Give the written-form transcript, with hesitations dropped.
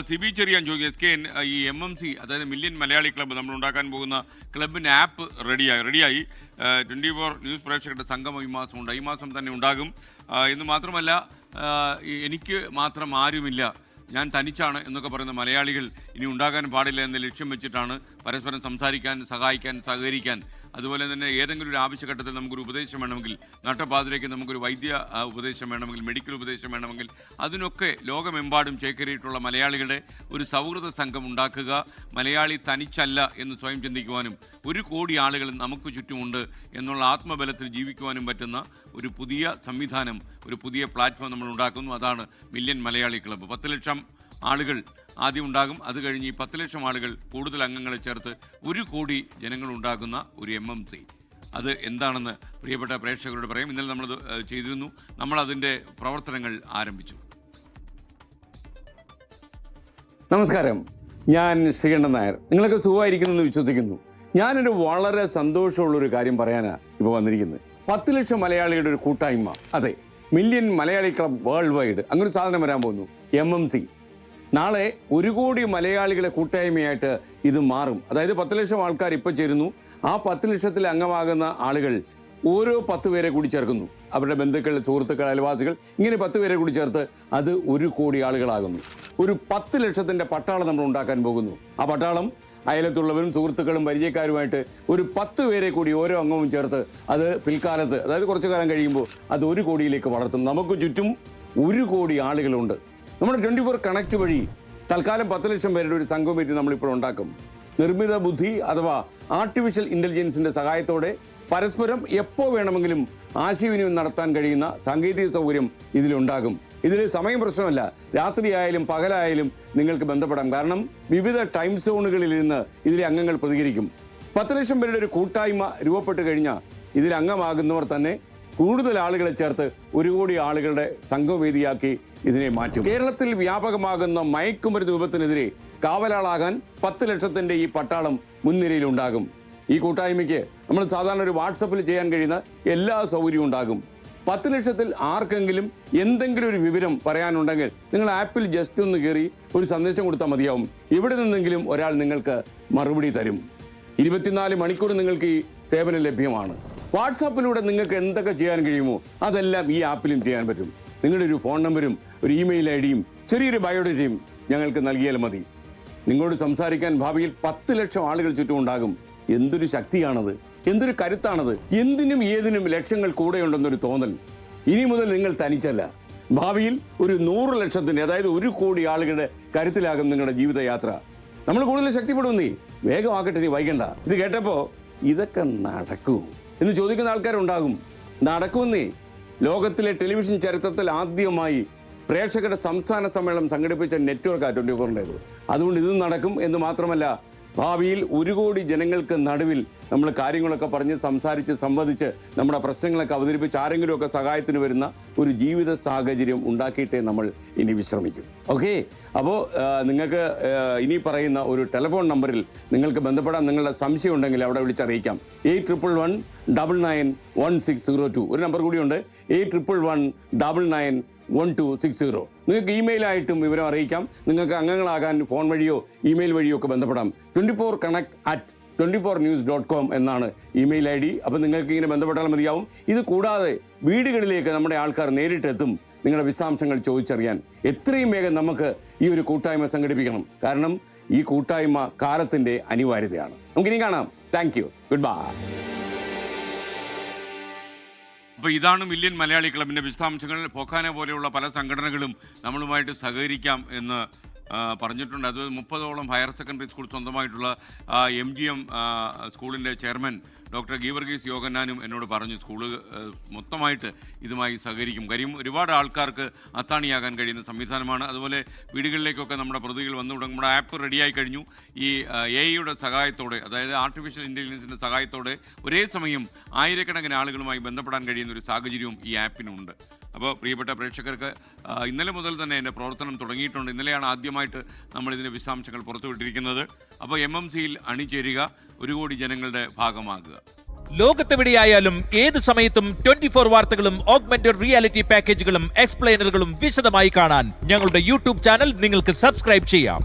സിബി ചെറിയാൻ ചോദിക്കും SKN ഈ MMC അതായത് മില്യൺ മലയാളി ക്ലബ്ബ് നമ്മൾ ഉണ്ടാക്കാൻ പോകുന്ന ക്ലബിൻ്റെ ആപ്പ് റെഡിയായി 24 ന്യൂസ് പ്രേക്ഷകരുടെ സംഗമം ഈ മാസം തന്നെ ഉണ്ടാകും എന്ന് മാത്രമല്ല എനിക്ക് മാത്രം ആരുമില്ല, ഞാൻ തനിച്ചാണ് എന്നൊക്കെ പറയുന്ന മലയാളികൾ ഇനി ഉണ്ടാകാൻ പാടില്ല എന്ന ലക്ഷ്യം വെച്ചിട്ടാണ് പരസ്പരം സംസാരിക്കാൻ, സഹായിക്കാൻ, സഹകരിക്കാൻ, അതുപോലെ തന്നെ ഏതെങ്കിലും ഒരു ആവശ്യഘട്ടത്തിൽ നമുക്കൊരു ഉപദേശം വേണമെങ്കിൽ, നട്ടപ്പാതിലേക്ക് നമുക്കൊരു വൈദ്യ ഉപദേശം വേണമെങ്കിൽ, മെഡിക്കൽ ഉപദേശം വേണമെങ്കിൽ, അതിനൊക്കെ ലോകമെമ്പാടും ചേക്കേറിയിട്ടുള്ള മലയാളികളുടെ ഒരു സൗഹൃദ സംഘം ഉണ്ടാക്കുക. മലയാളി തനിച്ചല്ല എന്ന് സ്വയം ചിന്തിക്കുവാനും 1 കോടി ആളുകൾ നമുക്ക് ചുറ്റുമുണ്ട് എന്നുള്ള ആത്മബലത്തിൽ ജീവിക്കുവാനും പറ്റുന്ന ഒരു പുതിയ സംവിധാനം, ഒരു പുതിയ പ്ലാറ്റ്ഫോം നമ്മൾ ഉണ്ടാക്കുന്നു. അതാണ് മില്യൺ മലയാളി ക്ലബ്ബ്. 10 ലക്ഷം ആളുകൾ ആദ്യം ഉണ്ടാകും. അത് കഴിഞ്ഞ് ഈ 10 ലക്ഷം ആളുകൾ കൂടുതൽ അംഗങ്ങളെ ചേർത്ത് 1 കോടി ജനങ്ങൾ ഉണ്ടാകുന്ന ഒരു MMC. അത് എന്താണെന്ന് പ്രിയപ്പെട്ട പ്രേക്ഷകരോട് പറയും. ഇന്നലെ നമ്മളത് ചെയ്തിരുന്നു. നമ്മളതിൻ്റെ പ്രവർത്തനങ്ങൾ ആരംഭിച്ചു. നമസ്കാരം, ഞാൻ ശ്രീകണ്ഠൻ നായർ. നിങ്ങളൊക്കെ സുഖമായിരിക്കുന്നെന്ന് വിശ്വസിക്കുന്നു. ഞാനൊരു വളരെ സന്തോഷമുള്ളൊരു കാര്യം പറയാനാണ് ഇപ്പോൾ വന്നിരിക്കുന്നത്. 10 ലക്ഷം മലയാളികളുടെ ഒരു കൂട്ടായ്മ, അതെ, million Malayali club world wide, അങ്ങനൊരു സാധനം വരാൻ പോകുന്നു, MMC. നാളെ 1 കോടി മലയാളികളെ കൂട്ടായ്മയായിട്ട് ഇത് മാറും. അതായത് 10 ലക്ഷം ആൾക്കാർ ഇപ്പോൾ ചേരുന്നു. ആ 10 ലക്ഷത്തിൽ അംഗമാകുന്ന ആളുകൾ ഓരോ 10 പേരെ കൂടി ചേർക്കുന്നു. അവരുടെ ബന്ധുക്കൾ, സുഹൃത്തുക്കൾ, അയൽവാസികൾ, ഇങ്ങനെ 10 പേരെ കൂടി ചേർത്ത് അത് 1 കോടി ആളുകളാകുന്നു. ഒരു 10 ലക്ഷത്തിൻ്റെ പട്ടാളം നമ്മൾ ഉണ്ടാക്കാൻ പോകുന്നു. ആ പട്ടാളം അയലത്തുള്ളവരും സുഹൃത്തുക്കളും പരിചയക്കാരുമായിട്ട് ഒരു 10 പേരെ കൂടി ഓരോ അംഗവും ചേർത്ത് അത് പിൽക്കാലത്ത്, അതായത് കുറച്ചു കാലം കഴിയുമ്പോൾ അത് 1 കോടിയിലേക്ക് വളർത്തും. നമുക്ക് ചുറ്റും 1 കോടി ആളുകളുണ്ട്. നമ്മുടെ 24 കണക്ട് വഴി തൽക്കാലം 10 ലക്ഷം പേരുടെ ഒരു സംഘം നമ്മളിപ്പോൾ ഉണ്ടാക്കും. നിർമ്മിത ബുദ്ധി അഥവാ ആർട്ടിഫിഷ്യൽ ഇൻ്റലിജൻസിൻ്റെ സഹായത്തോടെ പരസ്പരം എപ്പോൾ വേണമെങ്കിലും ആശയവിനിമയം നടത്താൻ കഴിയുന്ന സാങ്കേതിക സൗകര്യം ഇതിലുണ്ടാകും. ഇതിൽ സമയം പ്രശ്നമല്ല, രാത്രിയായാലും പകലായാലും നിങ്ങൾക്ക് ബന്ധപ്പെടാം. കാരണം വിവിധ ടൈം സോണുകളിലിരുന്ന് ഇതിലെ അംഗങ്ങൾ പ്രതികരിക്കും. 10 ലക്ഷം പേരുടെ ഒരു കൂട്ടായ്മ രൂപപ്പെട്ട് കഴിഞ്ഞാൽ ഇതിൽ അംഗമാകുന്നവർ തന്നെ കൂടുതൽ ആളുകളെ ചേർത്ത് 1 കോടി ആളുകളുടെ സംഘവേദിയാക്കി ഇതിനെ മാറ്റും. കേരളത്തിൽ വ്യാപകമാകുന്ന മയക്കുമരുന്ന് വിപത്തിനെതിരെ കാവലാളാകാൻ 10 ലക്ഷത്തിൻ്റെ ഈ പട്ടാളം മുൻനിരയിലുണ്ടാകും. ഈ കൂട്ടായ്മയ്ക്ക് നമ്മൾ സാധാരണ ഒരു വാട്സപ്പിൽ ചെയ്യാൻ കഴിയുന്ന എല്ലാ സൗകര്യവും ഉണ്ടാകും. 10 ലക്ഷത്തിൽ ആർക്കെങ്കിലും എന്തെങ്കിലും ഒരു വിവരം പറയാനുണ്ടെങ്കിൽ നിങ്ങൾ ആപ്പിൽ ജസ്റ്റ് ഒന്ന് കയറി ഒരു സന്ദേശം കൊടുത്താൽ മതിയാവും. ഇവിടെ നിന്നെങ്കിലും ഒരാൾ നിങ്ങൾക്ക് മറുപടി തരും. 24 മണിക്കൂർ നിങ്ങൾക്ക് ഈ സേവനം ലഭ്യമാണ്. വാട്സാപ്പിലൂടെ നിങ്ങൾക്ക് എന്തൊക്കെ ചെയ്യാൻ കഴിയുമോ അതെല്ലാം ഈ ആപ്പിലും ചെയ്യാൻ പറ്റും. നിങ്ങളുടെ ഒരു ഫോൺ നമ്പരും ഒരു ഇമെയിൽ ഐഡിയും ചെറിയൊരു ബയോഡേറ്റയും ഞങ്ങൾക്ക് നൽകിയാൽ മതി. നിങ്ങളോട് സംസാരിക്കാൻ ഭാവിയിൽ 10 ലക്ഷം ആളുകൾ ചുറ്റും ഉണ്ടാകും. എന്തൊരു ശക്തിയാണത്, എന്തൊരു കരുത്താണത്! എന്തിനും ഏതിനും ലക്ഷങ്ങൾ കൂടെയുണ്ടെന്നൊരു തോന്നൽ. ഇനി മുതൽ നിങ്ങൾ തനിച്ചല്ല. ഭാവിയിൽ ഒരു 100 ലക്ഷത്തിൻ്റെ, അതായത് 1 കോടി ആളുകളുടെ കരുത്തിലാകും നിങ്ങളുടെ ജീവിതയാത്ര. നമ്മൾ കൂടുതൽ ശക്തിപ്പെടുന്നേ. വേഗമാക്കട്ടെ, നീ വൈകണ്ട. ഇത് കേട്ടപ്പോൾ ഇതൊക്കെ നടക്കൂ എന്ന് ചോദിക്കുന്ന ആൾക്കാരുണ്ടാകും. നടക്കുമെന്നേ. ലോകത്തിലെ ടെലിവിഷൻ ചരിത്രത്തിൽ ആദ്യമായി പ്രേക്ഷകരുടെ സംസ്ഥാന സമ്മേളനം സംഘടിപ്പിച്ച നെറ്റ്വർക്കാണ് 24-ൻ്റേത്. അതുകൊണ്ട് ഇത് നടക്കും എന്ന് മാത്രമല്ല, ഭാവിയിൽ 1 കോടി ജനങ്ങൾക്ക് നടുവിൽ നമ്മൾ കാര്യങ്ങളൊക്കെ പറഞ്ഞ് സംസാരിച്ച് സംവദിച്ച് നമ്മുടെ പ്രശ്നങ്ങളൊക്കെ അവതരിപ്പിച്ച് ആരെങ്കിലുമൊക്കെ സഹായത്തിന് വരുന്ന ഒരു ജീവിത സാഹചര്യം ഉണ്ടാക്കിയിട്ടേ നമ്മൾ ഇനി വിശ്രമിക്കും. ഓക്കെ, അപ്പോൾ നിങ്ങൾക്ക് ഇനി പറയുന്ന ഒരു ടെലിഫോൺ നമ്പറിൽ നിങ്ങൾക്ക് ബന്ധപ്പെടാൻ, നിങ്ങളുടെ സംശയം ഉണ്ടെങ്കിൽ അവിടെ വിളിച്ചറിയിക്കാം. 8111991602. ഒരു നമ്പർ കൂടിയുണ്ട്, 8111991260. നിങ്ങൾക്ക് ഇമെയിലായിട്ടും വിവരം അറിയിക്കാം. നിങ്ങൾക്ക് അംഗങ്ങളാകാൻ ഫോൺ വഴിയോ ഇമെയിൽ വഴിയോ ഒക്കെ ബന്ധപ്പെടാം. 24connect@24news.com എന്നാണ് ഇമെയിൽ ID. അപ്പോൾ നിങ്ങൾക്ക് ഇങ്ങനെ ബന്ധപ്പെട്ടാൽ മതിയാവും. ഇത് കൂടാതെ വീടുകളിലേക്ക് നമ്മുടെ ആൾക്കാർ നേരിട്ടെത്തും നിങ്ങളുടെ വിശദാംശങ്ങൾ ചോദിച്ചറിയാൻ. എത്രയും വേഗം നമുക്ക് ഈ ഒരു കൂട്ടായ്മ സംഘടിപ്പിക്കണം. കാരണം ഈ കൂട്ടായ്മ കാലത്തിൻ്റെ അനിവാര്യതയാണ്. നമുക്കിനി കാണാം. Thank you, good bye. അപ്പോൾ ഇതാണ് മില്യൺ മലയാളി ക്ലബിൻ്റെ വിശദാംശങ്ങൾ. പൊക്കാന പോലെയുള്ള പല സംഘടനകളും നമ്മളുമായിട്ട് സഹകരിക്കാം എന്ന് പറഞ്ഞിട്ടുണ്ട്. അത് 30ഓളം ഹയർ സെക്കൻഡറി സ്കൂൾ സ്വന്തമായിട്ടുള്ള MGM സ്കൂളിൻ്റെ ചെയർമാൻ ഡോക്ടർ ഗീവർഗീസ് യോഗന്നാനും എന്നോട് പറഞ്ഞു സ്കൂള് മൊത്തമായിട്ട് ഇതുമായി സഹകരിക്കും. കാര്യം ഒരുപാട് ആൾക്കാർക്ക് അത്താണിയാകാൻ കഴിയുന്ന സംവിധാനമാണ്. അതുപോലെ വീടുകളിലേക്കൊക്കെ നമ്മുടെ പ്രതികൾ വന്നു തുടങ്ങും. നമ്മുടെ ആപ്പ് റെഡിയായി കഴിഞ്ഞു. ഈ AI-യുടെ സഹായത്തോടെ, അതായത് ആർട്ടിഫിഷ്യൽ ഇൻ്റലിജൻസിൻ്റെ സഹായത്തോടെ ഒരേ സമയം ആയിരക്കണക്കിന് ആളുകളുമായി ബന്ധപ്പെടാൻ കഴിയുന്ന ഒരു സാഹചര്യവും ഈ ആപ്പിനുണ്ട്. അപ്പോൾ പ്രിയപ്പെട്ട പ്രേക്ഷകർക്ക് ഇന്നലെ മുതൽ തന്നെ എൻ്റെ പ്രവർത്തനം തുടങ്ങിയിട്ടുണ്ട്. ഇന്നലെയാണ് ആദ്യമായിട്ട് നമ്മളിതിൻ്റെ വിശദാംശങ്ങൾ പുറത്തുവിട്ടിരിക്കുന്നത്. അപ്പോൾ MMC-യിൽ അണിചേരുക, 1 കോടി ജനങ്ങളുടെ ഭാഗമാകുക. ലോകത്തെവിടെയായാലും ഏത് സമയത്തും 24 വാർത്തകളും ഓഗ്മെന്റഡ് റിയാലിറ്റി പാക്കേജുകളും എക്സ്പ്ലെയിനറുകളും വിശദമായി കാണാൻ ഞങ്ങളുടെ യൂട്യൂബ് ചാനൽ നിങ്ങൾക്ക് സബ്സ്ക്രൈബ് ചെയ്യാം.